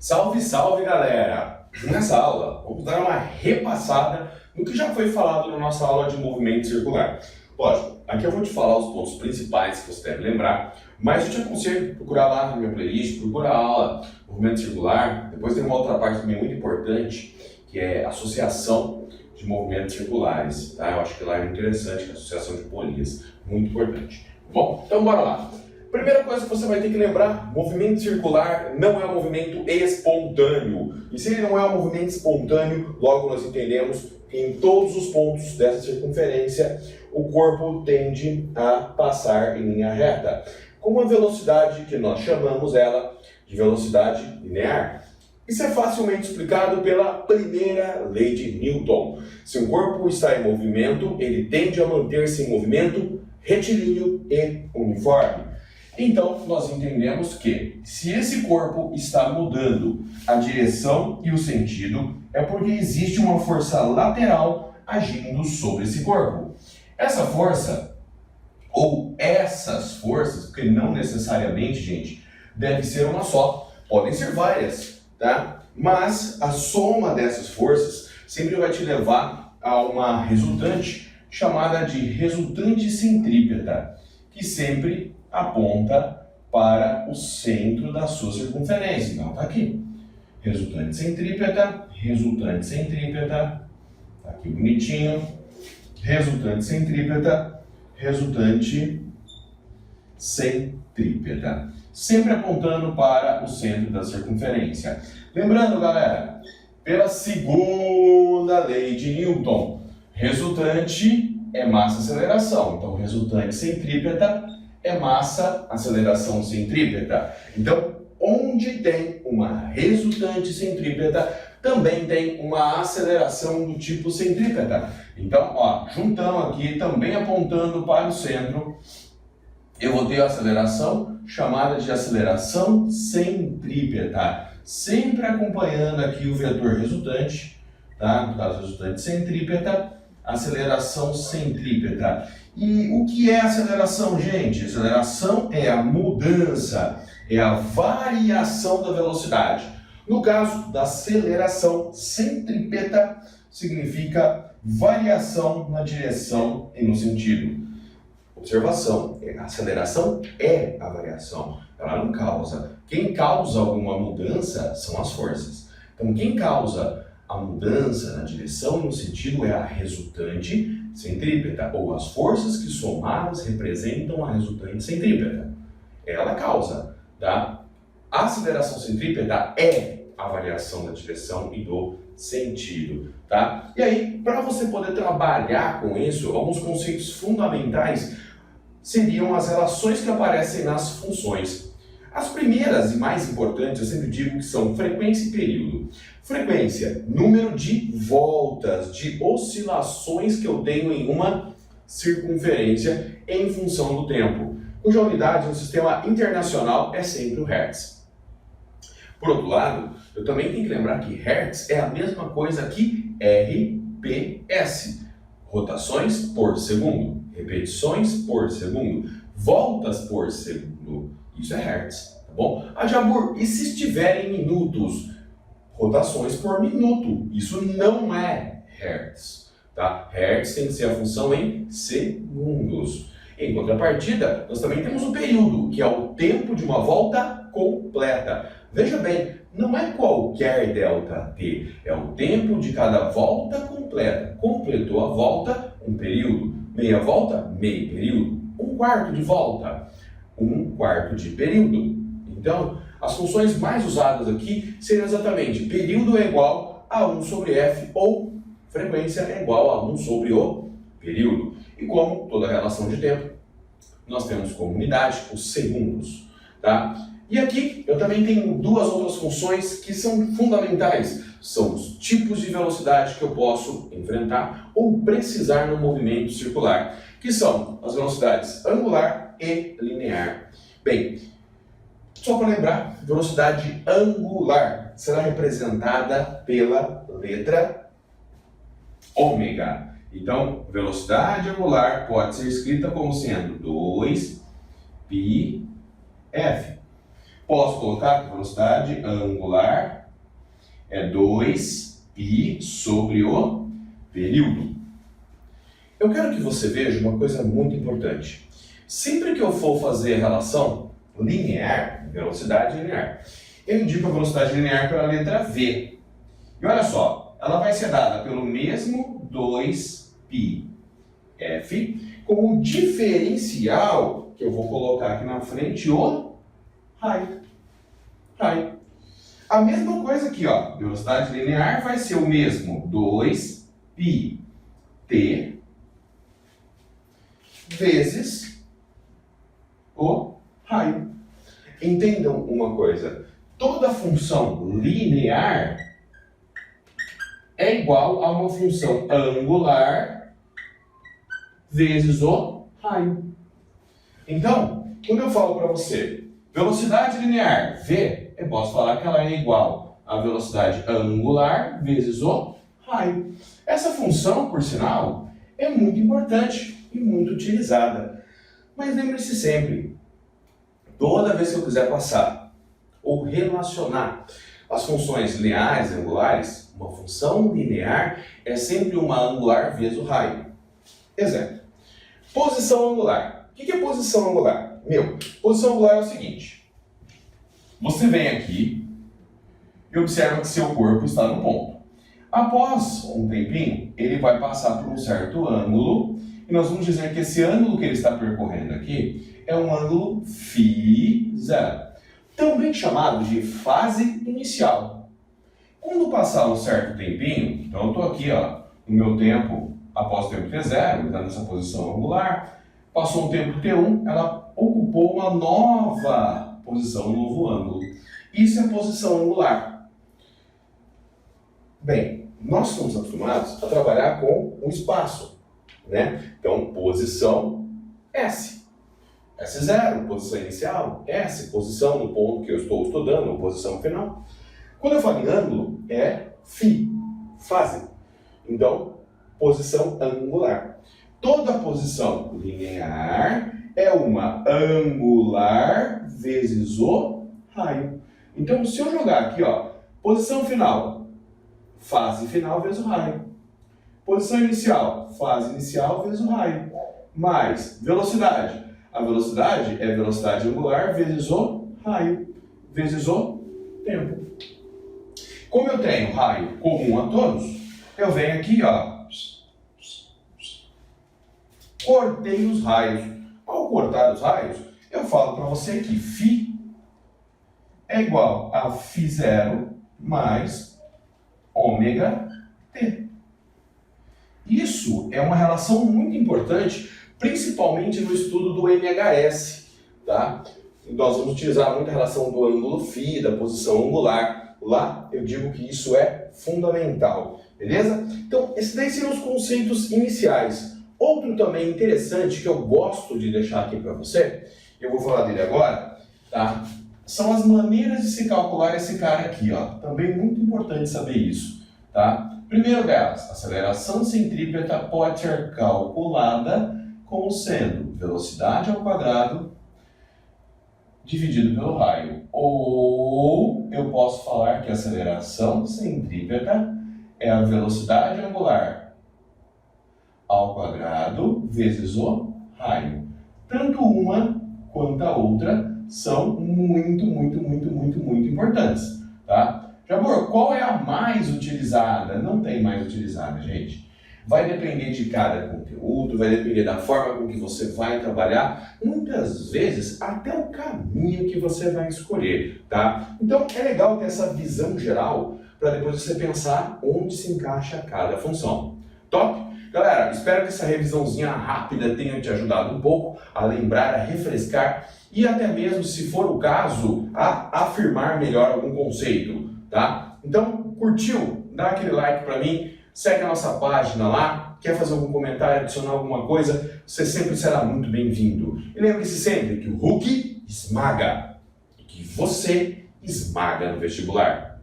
Salve, salve, galera! Nessa aula, vamos dar uma repassada no que já foi falado na nossa aula de movimento circular. Lógico, aqui eu vou te falar os pontos principais que você deve lembrar, mas eu te aconselho a procurar lá na minha playlist, procura a aula movimento circular. Depois tem uma outra parte também muito importante, que é associação de movimentos circulares. Tá? Eu acho que lá é interessante, que é a associação de polias, muito importante. Bom, então bora lá. Primeira coisa que você vai ter que lembrar, movimento circular não é um movimento espontâneo. E se ele não é um movimento espontâneo, logo nós entendemos que em todos os pontos dessa circunferência, o corpo tende a passar em linha reta, com uma velocidade que nós chamamos ela de velocidade linear. Isso é facilmente explicado pela primeira lei de Newton. Se um corpo está em movimento, ele tende a manter-se em movimento retilíneo e uniforme. Então, nós entendemos que, se esse corpo está mudando a direção e o sentido, é porque existe uma força lateral agindo sobre esse corpo. Essa força, ou essas forças, porque não necessariamente, gente, deve ser uma só, podem ser várias, tá? Mas a soma dessas forças sempre vai te levar a uma resultante chamada de resultante centrípeta, que sempre aponta para o centro da sua circunferência. Então, está aqui. Resultante centrípeta, está aqui bonitinho. Resultante centrípeta, resultante centrípeta. Sempre apontando para o centro da circunferência. Lembrando, galera, pela segunda lei de Newton, resultante é massa-aceleração. Então, resultante centrípeta é massa, aceleração centrípeta. Então, onde tem uma resultante centrípeta, também tem uma aceleração do tipo centrípeta. Então, ó, juntando aqui, também apontando para o centro, eu vou ter a aceleração chamada de aceleração centrípeta. Sempre acompanhando aqui o vetor resultante, tá? No caso, resultante centrípeta, aceleração centrípeta. E o que é aceleração, gente? Aceleração é a mudança, é a variação da velocidade. No caso da aceleração centrípeta, significa variação na direção e no sentido. Observação, a aceleração é a variação, ela não causa. Quem causa alguma mudança são as forças. Então, quem causa a mudança na direção e no sentido é a resultante centrípeta, ou as forças que somadas representam a resultante centrípeta. Ela causa, tá? A aceleração centrípeta é a variação da direção e do sentido, tá? E aí, para você poder trabalhar com isso, alguns conceitos fundamentais seriam as relações que aparecem nas funções. As primeiras e mais importantes, eu sempre digo que são frequência e período. Frequência, número de voltas, de oscilações que eu tenho em uma circunferência em função do tempo, cuja unidade no sistema internacional é sempre o Hertz. Por outro lado, eu também tenho que lembrar que Hertz é a mesma coisa que RPS, rotações por segundo, repetições por segundo, voltas por segundo. Isso é Hertz, tá bom? Jabur, e se estiver em minutos? Rotações por minuto. Isso não é Hertz, tá? Hertz tem que ser a função em segundos. Em contrapartida, nós também temos o período, que é o tempo de uma volta completa. Veja bem, não é qualquer ΔT, é o tempo de cada volta completa. Completou a volta, um período. Meia volta, meio período. Um quarto de volta, um quarto de período. Então, as funções mais usadas aqui seriam exatamente período é igual a 1 sobre f ou frequência é igual a 1 sobre o período. E como toda relação de tempo, nós temos como unidade os segundos, tá? E aqui eu também tenho duas outras funções que são fundamentais. São os tipos de velocidade que eu posso enfrentar ou precisar no movimento circular, que são as velocidades angular e linear. Bem, só para lembrar, velocidade angular será representada pela letra ômega. Então, velocidade angular pode ser escrita como sendo 2πf. Posso colocar que a velocidade angular é 2π sobre o período. Eu quero que você veja uma coisa muito importante. Sempre que eu for fazer a relação linear, velocidade linear, eu indico a velocidade linear pela letra V. E olha só, ela vai ser dada pelo mesmo 2πf, com o diferencial, que eu vou colocar aqui na frente, o raio. A mesma coisa aqui, ó, velocidade linear vai ser o mesmo 2πt vezes o raio. Entendam uma coisa, toda função linear é igual a uma função angular vezes o raio. Então, quando eu falo para você velocidade linear, V, eu posso falar que ela é igual a velocidade angular vezes o raio. Essa função, por sinal, é muito importante e muito utilizada. Mas lembre-se sempre, toda vez que eu quiser passar ou relacionar as funções lineares e angulares, uma função linear é sempre uma angular vezes o raio. Exemplo, posição angular. O que é posição angular? Posição angular é o seguinte, você vem aqui e observa que seu corpo está no ponto. Após um tempinho, ele vai passar por um certo ângulo, e nós vamos dizer que esse ângulo que ele está percorrendo aqui é um ângulo φ0, também chamado de fase inicial. Quando passar um certo tempinho, então eu estou aqui no meu tempo após o tempo t0, está nessa posição angular, passou um tempo t1, ela ocupou uma nova posição, um novo ângulo. Isso é posição angular. Bem, nós estamos acostumados a trabalhar com o espaço, né? Então, posição S. S0, posição inicial, S, posição no ponto que eu estou estudando, posição final. Quando eu falo em ângulo, é φ, fase. Então, posição angular. Toda posição linear é uma angular vezes o raio. Então, se eu jogar aqui, posição final, fase final vezes o raio. Posição inicial, fase inicial vezes o raio. Mais velocidade. A velocidade é velocidade angular vezes o raio, vezes o tempo. Como eu tenho raio comum a todos, eu venho aqui, cortei os raios. Ao cortar os raios, eu falo para você que φ é igual a φ0 mais ômega t. Isso é uma relação muito importante, principalmente no estudo do NHS, tá? Nós vamos utilizar muito a relação do ângulo φ, da posição angular. Lá eu digo que isso é fundamental, beleza? Então, esses daí seriam os conceitos iniciais. Outro também interessante que eu gosto de deixar aqui para você, eu vou falar dele agora, tá? São as maneiras de se calcular esse cara aqui, Também muito importante saber isso, tá? Primeiro delas, aceleração centrípeta pode ser calculada como sendo velocidade ao quadrado dividido pelo raio. Ou eu posso falar que a aceleração centrípeta é a velocidade angular ao quadrado vezes o raio. Tanto uma quanto a outra são muito importantes, tá? Jabor, qual é a mais utilizada? Não tem mais utilizada, gente. Vai depender de cada conteúdo, vai depender da forma com que você vai trabalhar, muitas vezes até o caminho que você vai escolher, tá? Então é legal ter essa visão geral para depois você pensar onde se encaixa cada função. Top? Galera, espero que essa revisãozinha rápida tenha te ajudado um pouco a lembrar, a refrescar e até mesmo, se for o caso, a afirmar melhor algum conceito, tá? Então, curtiu? Dá aquele like para mim, segue a nossa página lá, quer fazer algum comentário, adicionar alguma coisa, você sempre será muito bem-vindo. E lembre-se sempre que o Hulk esmaga e que você esmaga no vestibular.